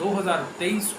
2023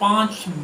5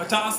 50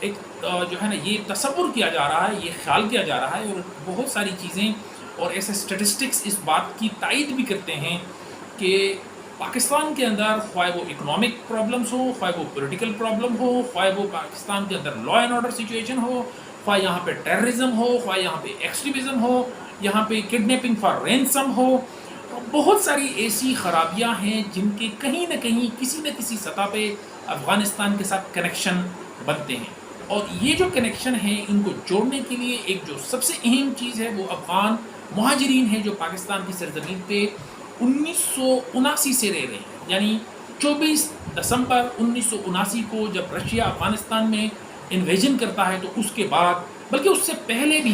ایک جو ہے نا یہ تصور کیا جا رہا ہے، یہ خیال کیا جا رہا ہے، اور بہت ساری چیزیں اور ایسے اسٹیٹسٹکس اس بات کی تائید بھی کرتے ہیں کہ پاکستان کے اندر خواہ وہ اکنامک پرابلمس ہو، خواہ وہ پولیٹیکل پرابلم ہو، خواہ وہ پاکستان کے اندر لا اینڈ آرڈر سچویشن ہو، خواہ یہاں پہ ٹیررزم ہو، خواہ یہاں پہ ایکسٹریمزم ہو، یہاں پہ کڈنیپنگ فار رینسم ہو، بہت ساری ایسی خرابیاں ہیں جن کے کہیں نہ کہیں کسی نہ کسی سطح پہ افغانستان کے ساتھ کنیکشن بنتے ہیں، اور یہ جو کنیکشن ہیں ان کو جوڑنے کے لیے ایک جو سب سے اہم چیز ہے وہ افغان مہاجرین ہیں جو پاکستان کی سرزمین پہ 1979 سے رہ رہے ہیں، یعنی 24 دسمبر 1979 کو جب رشیا افغانستان میں انویژن کرتا ہے تو اس کے بعد، بلکہ اس سے پہلے بھی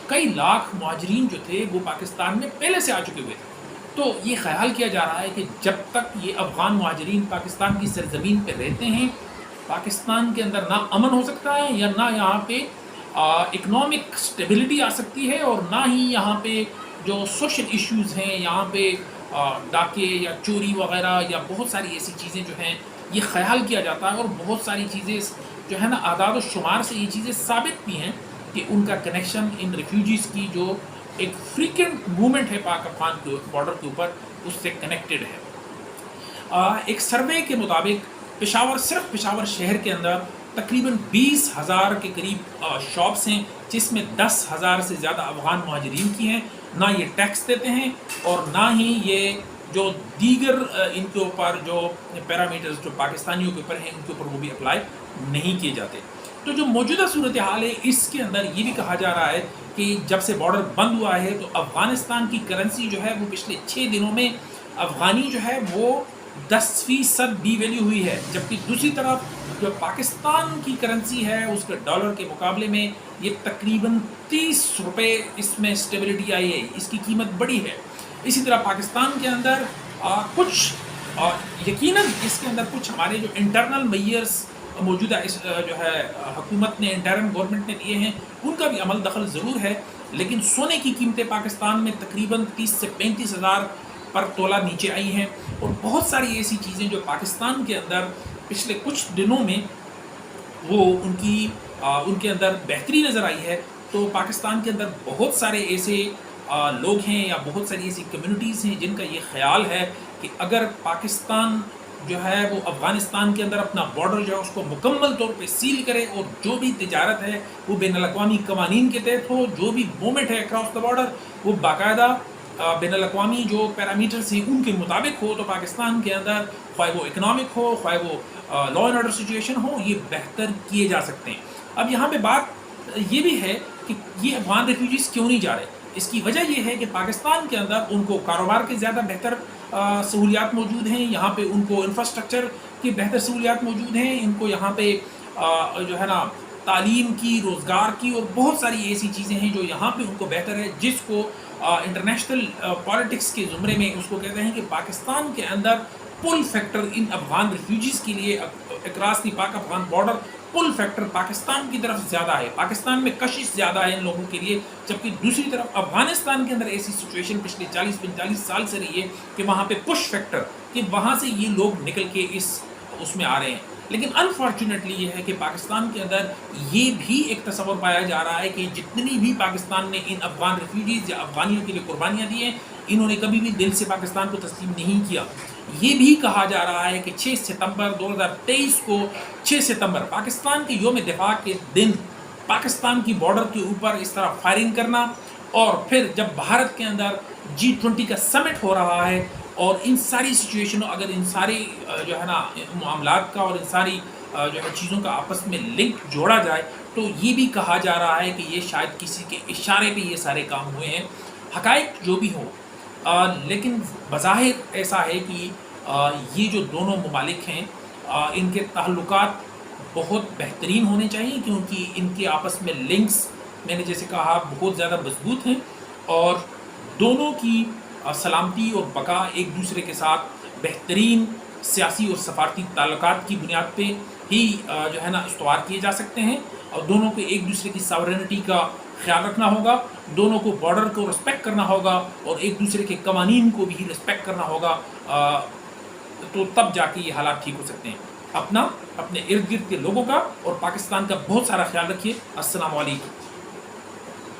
کئی لاکھ مہاجرین جو تھے وہ پاکستان میں پہلے سے آ چکے ہوئے تھے۔ تو یہ خیال کیا جا رہا ہے کہ جب تک یہ افغان مہاجرین پاکستان کی سرزمین پہ رہتے ہیں، پاکستان کے اندر نہ امن ہو سکتا ہے، یا نہ یہاں پہ اکنامک اسٹیبلٹی آ سکتی ہے، اور نہ ہی یہاں پہ جو سوشل ایشوز ہیں، یہاں پہ ڈاکے یا چوری وغیرہ یا بہت ساری ایسی چیزیں جو ہیں یہ خیال کیا جاتا ہے، اور بہت ساری چیزیں جو ہے نا اعداد و شمار سے یہ چیزیں ثابت بھی ہیں کہ ان کا کنیکشن ان ریفیوجیز کی جو ایک فریکوینٹ موومنٹ ہے پاک افغان کے بارڈر کے اوپر اس سے کنیکٹڈ ہے۔ ایک سروے کے مطابق پشاور، صرف پشاور شہر کے اندر تقریباً 20,000 کے قریب شاپس ہیں، جس میں 10,000 سے زیادہ افغان مہاجرین کی ہیں۔ نہ یہ ٹیکس دیتے ہیں اور نہ ہی یہ جو دیگر ان کے اوپر جو پیرامیٹرز جو پاکستانیوں کے اوپر ہیں ان کے اوپر وہ بھی اپلائی نہیں کیے جاتے۔ تو جو موجودہ صورتحال ہے اس کے اندر یہ بھی کہا جا رہا ہے کہ جب سے بارڈر بند ہوا ہے تو افغانستان کی کرنسی جو ہے وہ پچھلے 6 دنوں میں افغانی جو ہے وہ 10% ڈی ویلیو ہوئی ہے، جبکہ دوسری طرف جو پاکستان کی کرنسی ہے اس کے ڈالر کے مقابلے میں یہ تقریباً 30 روپے اس میں اسٹیبلٹی آئی ہے، اس کی قیمت بڑی ہے۔ اسی طرح پاکستان کے اندر کچھ یقیناً اس کے اندر کچھ ہمارے جو انٹرنل میئرس موجودہ اس جو ہے حکومت نے، انٹرن گورنمنٹ نے لیے ہیں، ان کا بھی عمل دخل ضرور ہے، لیکن سونے کی قیمتیں پاکستان میں تقریباً 30 سے 35 ہزار پر تولہ نیچے آئی ہیں، اور بہت ساری ایسی چیزیں جو پاکستان کے اندر پچھلے کچھ دنوں میں وہ ان کے اندر بہتری نظر آئی ہے۔ تو پاکستان کے اندر بہت سارے ایسے لوگ ہیں یا بہت ساری ایسی کمیونٹیز ہیں جن کا یہ خیال ہے کہ اگر پاکستان جو ہے وہ افغانستان کے اندر اپنا بارڈر جو ہے اس کو مکمل طور پہ سیل کرے، اور جو بھی تجارت ہے وہ بین الاقوامی قوانین کے تحت ہو، جو بھی موومنٹ ہے اکراس دا بارڈر وہ باقاعدہ بین الاقوامی جو پیرامیٹرز ہیں ان کے مطابق ہو، تو پاکستان کے اندر خواہ وہ اکنامک ہو، خواہ وہ لا اینڈ آرڈر سچویشن ہو، یہ بہتر کیے جا سکتے ہیں۔ اب یہاں پہ بات یہ بھی ہے کہ یہ افغان ریفیوجیز کیوں نہیں جا رہے؟ اس کی وجہ یہ ہے کہ پاکستان کے اندر ان کو کاروبار کے زیادہ بہتر سہولیات موجود ہیں، یہاں پہ ان کو انفراسٹرکچر کی بہتر سہولیات موجود ہیں، ان کو یہاں پہ جو ہے نا تعلیم کی، روزگار کی، اور بہت ساری ایسی چیزیں ہیں جو یہاں پہ ان کو بہتر ہے، جس کو انٹرنیشنل پالیٹکس کے زمرے میں اس کو کہتے ہیں کہ پاکستان کے اندر پل فیکٹر ان افغان ریفیوجیز کے لیے across the Pak Afghan border pull factor Pakistan کی طرف زیادہ ہے، پاکستان میں کشش زیادہ ہے ان لوگوں کے لیے، جبکہ دوسری طرف افغانستان کے اندر ایسی سچویشن پچھلے 40-45 سال سے رہی ہے کہ وہاں پہ پش فیکٹر کہ وہاں سے یہ لوگ نکل کے اس میں آ رہے ہیں۔ لیکن انفارچونیٹلی یہ ہے کہ پاکستان کے اندر یہ بھی ایک تصور پایا جا رہا ہے کہ جتنی بھی پاکستان نے ان افغان ریفیوجیز یا افغانیوں کے لیے قربانیاں دی ہیں، انہوں نے کبھی بھی دل سے پاکستان کو تسلیم نہیں کیا۔ یہ بھی کہا جا رہا ہے کہ 6 ستمبر 2023 کو 6 ستمبر پاکستان کے یوم دفاع کے دن پاکستان کی بارڈر کے اوپر اس طرح فائرنگ کرنا، اور پھر جب بھارت کے اندر G20 کا سمٹ ہو رہا ہے اور ان ساری سچویشنوں، اگر ان ساری جو ہے نا معاملات کا اور ان ساری جو ہے چیزوں کا آپس میں لنک جوڑا جائے تو یہ بھی کہا جا رہا ہے کہ یہ شاید کسی کے اشارے پہ یہ سارے کام ہوئے ہیں۔ حقائق جو بھی ہوں، لیکن بظاہر ایسا ہے کہ یہ جو دونوں ممالک ہیں ان کے تعلقات بہت بہترین ہونے چاہیے، کیونکہ ان کے آپس میں لنکس میں نے جیسے کہا بہت زیادہ مضبوط ہیں، اور دونوں کی سلامتی اور بقا ایک دوسرے کے ساتھ بہترین سیاسی اور سفارتی تعلقات کی بنیاد پہ ہی جو ہے نا استوار کیے جا سکتے ہیں، اور دونوں کو ایک دوسرے کی ساورینٹی کا خیال رکھنا ہوگا، دونوں کو بارڈر کو رسپیکٹ کرنا ہوگا، اور ایک دوسرے کے قوانین کو بھی رسپیکٹ کرنا ہوگا، تو تب جا کے یہ حالات ٹھیک ہو سکتے ہیں۔ اپنا، اپنے ارد گرد کے لوگوں کا اور پاکستان کا بہت سارا خیال رکھیے۔ السلام علیکم۔